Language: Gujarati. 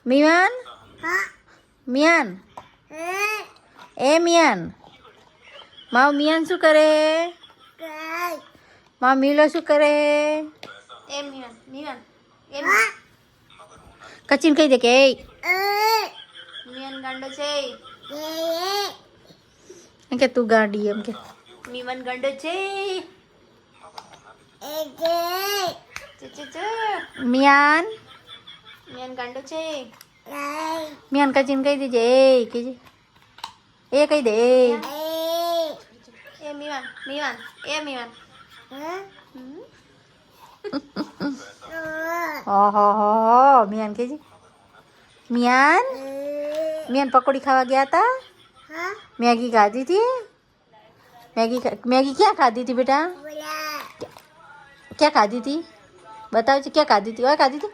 મિયાન મિયાન એ મિયાન માવ મિયાન શું કરે? માવ મીલો શું કરે? એ મિયાન મિયાન એમ કચિન કહી દે કે એ મિયાન ગાંડો છે એમ કે તું ગાંડી એમ કે મિયાન ગાંડો છે મિયાન મિયાન ગાંડો છે મિયાન કચિન કહી દેજે એ કહેજે એ કહી દે એ મિયાન મિયાન એ મિયાન ઓહો મિયાન કહેજે મિયાન મિયાન પકોડી ખાવા ગયા હતા મેગી ખાધી હતી મેગી ક્યાં ખાધી હતી બેટા ક્યાં ખાધી હતી बताओ क्या खाती थी और खाती थी